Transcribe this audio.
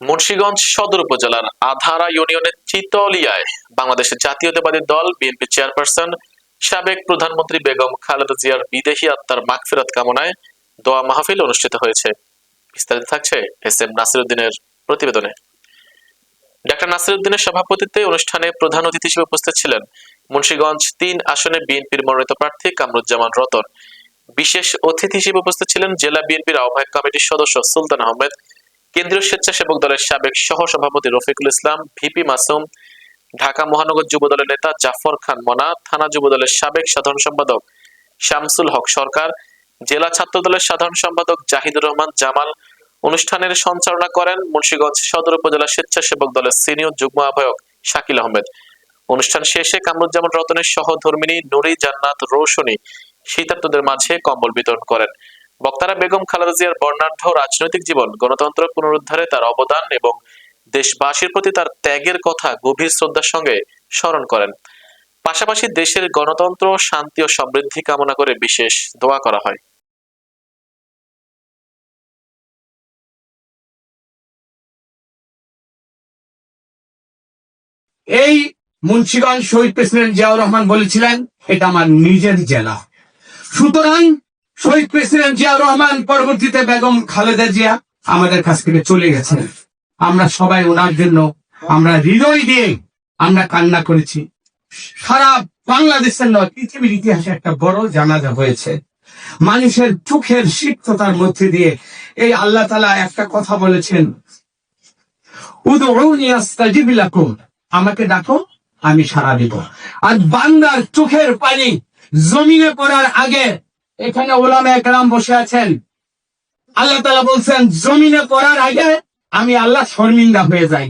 মুন্সিগঞ্জ সদর উপজেলার আধারা ইউনিয়নের চিতলিয়ায় বাংলাদেশের জাতীয়তাবাদী দল বিএনপি চেয়ারপারসন সাবেক প্রধানমন্ত্রী বেগম খালেদা জিয়ার বিদেহী আত্মার মাগফিরাত কামনায় দোয়া মাহফিল অনুষ্ঠিত হয়েছে। বিস্তারিত থাকছে এস এম নাসিরউদ্দিনের প্রতিবেদনে। ডাক্তার নাসিরউদ্দিনের সভাপতিত্বে অনুষ্ঠানে প্রধান অতিথি হিসেবে উপস্থিত ছিলেন মুন্সিগঞ্জ ৩ আসনে বিএনপির মনোনীত প্রার্থী কামরুজ্জামান রতন। বিশেষ অতিথি হিসেবে উপস্থিত ছিলেন জেলা বিএনপির আহ্বায়ক কমিটির সদস্য সুলতান আহমেদ, কেন্দ্রীয় স্বেচ্ছাসেবক দলের সাবেক সহ সভাপতি রফিকুল ইসলাম, ভিপি মাসুম, ঢাকা মহানগর যুব দলের নেতা জাফর খান মনা, থানা যুব দলের সাবেক সাধারণ সম্পাদক শামসুল হক সরকার, জেলা ছাত্র দলের সাধারণ সম্পাদক জাহিদুর রহমান জামাল। অনুষ্ঠানের সঞ্চালনা করেন মুন্সিগঞ্জ সদর উপজেলা স্বেচ্ছাসেবক দলের সিনিয়র যুগ্ম আহ্বায়ক শাকিল আহমেদ। অনুষ্ঠান শেষে কামরুজ্জামান রতনের সহধর্মিনী নুরি জান্নাত রৌশনী শীতার্তদের মাঝে কম্বল বিতরণ করেন। বক্তারা বেগম খালেদা জিয়ার বর্ণাঢ্য রাজনৈতিক জীবন, গণতন্ত্র পুনরুদ্ধারে তার অবদান এবং দেশবাসীর প্রতি তার ত্যাগের কথা গভীর শ্রদ্ধার সঙ্গে স্মরণ করেন। পাশাপাশি দেশের গণতন্ত্র, শান্তি ও সমৃদ্ধি কামনা করে বিশেষ দোয়া করা হয়। এই মুন্সিগঞ্জ শহীদ প্রেসিডেন্ট জিয়াউর রহমান বলেছিলেন এটা আমার নিজের জেলা, সুতরাং শহীদ প্রেসিডেন্ট জিয়াউর রহমান পরবর্তীতে বেগম খালেদা জিয়া আমাদের কাছ থেকে চলে গেছেন। আমরা সবাই ওনার জন্য আমরা হৃদয় দিয়ে আমরা কান্না করেছি। সারা বাংলাদেশের নয়, পৃথিবীর ইতিহাসে একটা বড় জানাজা হয়েছে। মানুষের চোখের সিক্ততার মধ্যে দিয়ে এই আল্লাহ তাআলা একটা কথা বলেছেন, উদউনি আস্তাজিব লাকুম, আমাকে ডাকো আমি সাড়া দিব। আর বান্দার চোখের পানি জমিনে পড়ার আগে, এখানে ওলামায়ে কেরাম বসে আছেন, আল্লাহ তাআলা বলছেন জমিনে পড়ার আগে আমি আল্লাহ শর্মিন্দা হয়ে যাই।